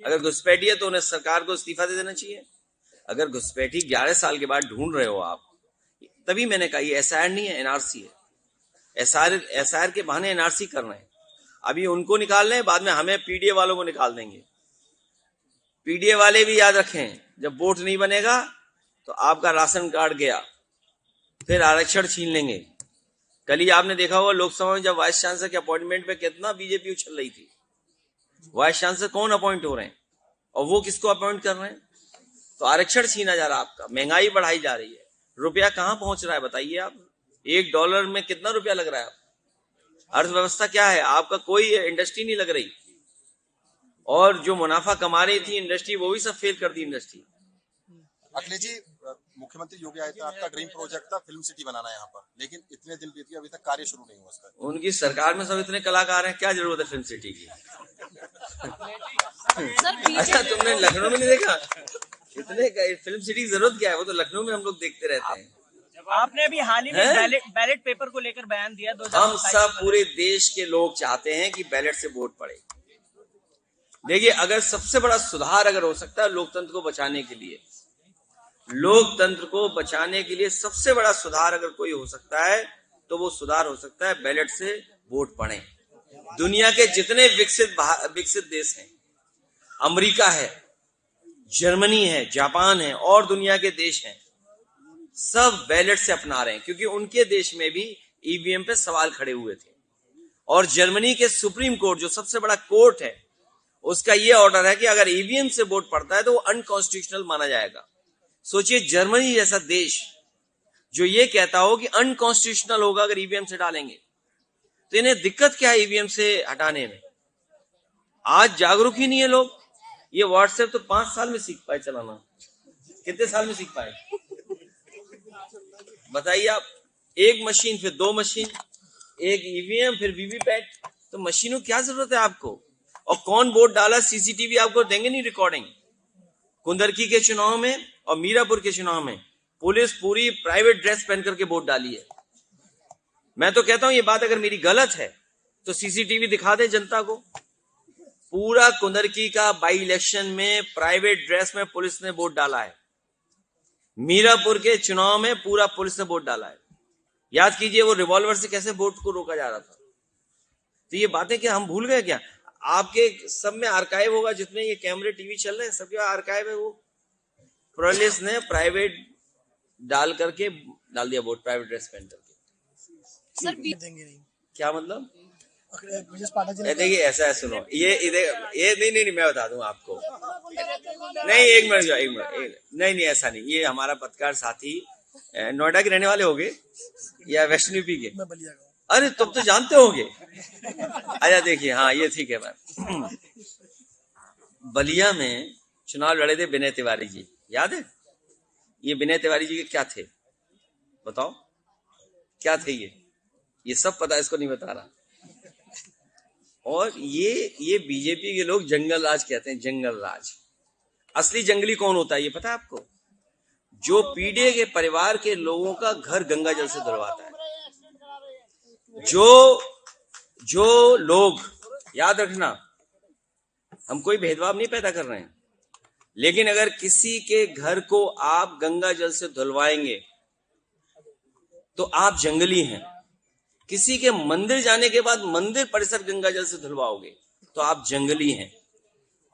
अगर घुसपैठी है तो उन्हें सरकार को इस्तीफा दे देना चाहिए। अगर घुसपैठी 11 साल के बाद ढूंढ रहे हो आप, तभी मैंने कहा ये एसआईआर नहीं है, एनआरसी है। एसआईआर के बहाने एनआरसी कर रहे हैं। अभी उनको निकाल रहे हैं, बाद में हमें पीडीए वालों को निकाल देंगे। पीडीए वाले भी याद रखें, जब वोट नहीं बनेगा तो आपका राशन कार्ड गया, फिर आरक्षण छीन लेंगे। कल ही आपने देखा होगा लोकसभा में जब वाइस चांसलर के अपॉइंटमेंट पे कितना बीजेपी उछल रही थी। वाइस चांसलर कौन अपॉइंट हो रहे हैं और वो किसको अपॉइंट कर रहे हैं? तो आरक्षण छीना जा रहा है आपका, महंगाई बढ़ाई जा रही है, रुपया कहां पहुंच रहा है बताइए आप। $1 में कितना रुपया लग रहा है? अर्थव्यवस्था क्या है? आपका कोई इंडस्ट्री नहीं लग रही, और जो मुनाफा कमा रही थी इंडस्ट्री, वो भी सब फेल कर दी इंडस्ट्री। अखिलेश जी, मुख्यमंत्री योगी आदित्यनाथ का ड्रीम प्रोजेक्ट था फिल्म सिटी बनाना यहाँ पर, लेकिन इतने दिन बीत गए अभी तक कार्य शुरू नहीं हुआ उसका। उनकी सरकार में सब इतने कलाकार हैं, क्या जरूरत है फिल्म सिटी की? अच्छा, तुमने लखनऊ में नहीं देखा? इतने फिल्म सिटी की जरूरत क्या है? वो तो लखनऊ में हम लोग देखते रहते हैं। आपने अभी हाल ही में बैलेट पेपर को लेकर बयान दिया। हम सब पूरे देश के लोग चाहते हैं कि बैलेट से वोट पड़े। देखिए, अगर सबसे बड़ा सुधार अगर हो सकता है लोकतंत्र को बचाने के लिए, लोकतंत्र को बचाने के लिए सबसे बड़ा सुधार अगर कोई हो सकता है तो वो सुधार हो सकता है बैलेट से वोट पड़े। दुनिया के जितने विकसित देश हैं, अमेरिका है, जर्मनी है, जापान है और दुनिया के देश हैं, सब बैलेट से अपना रहे हैं, क्योंकि उनके देश में भी ईवीएम पे सवाल खड़े हुए थे। और जर्मनी के सुप्रीम कोर्ट, जो सबसे बड़ा कोर्ट है, उसका ये ऑर्डर है कि अगर ईवीएम से वोट पड़ता है तो वो अनकॉन्स्टिट्यूशनल माना जाएगा। सोचिए, जर्मनी जैसा देश जो ये कहता हो कि अनकॉन्स्टिट्यूशनल होगा अगर ईवीएम से डालेंगे, तो इन्हें दिक्कत क्या है ईवीएम से हटाने में? आज जागरूक ही नहीं है लोग। ये व्हाट्सएप तो 5 साल में सीख पाए चलाना, कितने साल में सीख पाए बताइए आप? एक मशीन, फिर 2 मशीन, एक ईवीएम, फिर वीवीपैट। तो मशीनों की क्या जरूरत है आपको? और कौन वोट डाला, सीसीटीवी आपको देंगे नहीं रिकॉर्डिंग। कुंदरकी के चुनाव में और मीरापुर के चुनाव में पुलिस पूरी प्राइवेट ड्रेस पहन करके वोट डाली है। मैं तो कहता हूं ये बात अगर मेरी गलत है तो सीसीटीवी दिखा दे जनता को। पूरा कुंदरकी का बाई इलेक्शन में प्राइवेट ड्रेस में पुलिस ने वोट डाला है। मीरापुर के चुनाव में पूरा पुलिस ने वोट डाला है। याद कीजिए वो रिवॉल्वर से कैसे वोट को रोका जा रहा था। तो ये बातें क्या हम भूल गए क्या? आपके सब में आर्काइव होगा, जितने ये कैमरे टीवी चल रहे हैं सबके आर्काइव है। वो पुलिस ने प्राइवेट डाल करके डाल दिया वोट, प्राइवेट ड्रेस पहन करके। सर देंगे नहीं, क्या मतलब? देखिए ऐसा है, सुनो, ये नहीं मैं बता दूं आपको। नहीं, एक मिनट, नहीं ऐसा नहीं। ये हमारा पत्रकार साथी नोएडा के रहने वाले होंगे या वेस्टर्न यूपी के? अरे तुम तो जानते होगे। अच्छा देखिए, हाँ ये ठीक है। मैम, बलिया में चुनाव लड़े थे विनय तिवारी जी, याद है? ये विनय तिवारी जी के क्या थे बताओ? क्या थे ये सब पता है, इसको नहीं बता रहा। और ये बीजेपी के लोग जंगल राज कहते हैं, जंगल राज। असली जंगली कौन होता है ये पता है आपको? जो पीड़ित के परिवार के लोगों का घर गंगा जल से धुलवाता है। जो लोग, याद रखना, हम कोई भेदभाव नहीं पैदा कर रहे हैं, लेकिन अगर किसी के घर को आप गंगा जल से धुलवाएंगे तो आप जंगली हैं। किसी के मंदिर जाने के बाद मंदिर परिसर गंगा जल से धुलवाओगे तो आप जंगली हैं।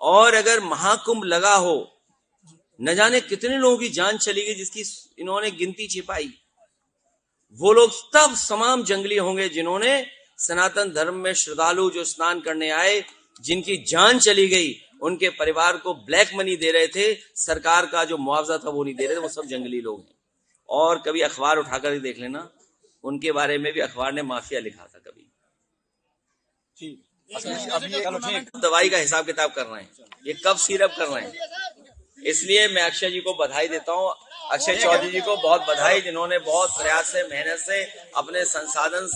और अगर महाकुंभ लगा हो, न जाने कितने लोगों की जान चली गई जिसकी इन्होंने गिनती छिपाई, वो लोग तब तमाम जंगली होंगे जिन्होंने सनातन धर्म में श्रद्धालु जो स्नान करने आए, जिनकी जान चली गई, उनके परिवार को ब्लैक मनी दे रहे थे, सरकार का जो मुआवजा था वो नहीं दे रहे थे, वो सब जंगली लोग हैं। और कभी अखबार उठाकर देख लेना, उनके बारे में भी अखबार ने माफिया लिखा था कभी। दवाई का हिसाब किताब कर रहे हैं, ये कब सिरप कर रहे हैं। इसलिए मैं अक्षय जी को बधाई देता हूँ, अक्षय चौधरी जी को बहुत बधाई, जिन्होंने बहुत प्रयास से, मेहनत से, अपने संसाधन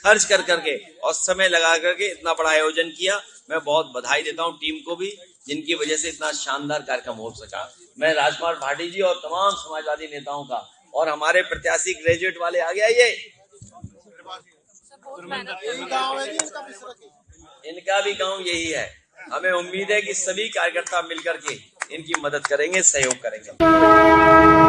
खर्च कर करके और समय लगा करके इतना बड़ा आयोजन किया। मैं बहुत बधाई देता हूँ टीम को भी, जिनकी वजह से इतना शानदार कार्यक्रम हो सका। मैं राजकुमार भाटी जी और तमाम समाजवादी नेताओं का, और हमारे प्रत्याशी ग्रेजुएट वाले आ गया, ये इनका भी गांव यही है। हमें उम्मीद है कि सभी कार्यकर्ता मिलकर के इनकी मदद करेंगे, सहयोग करेंगे।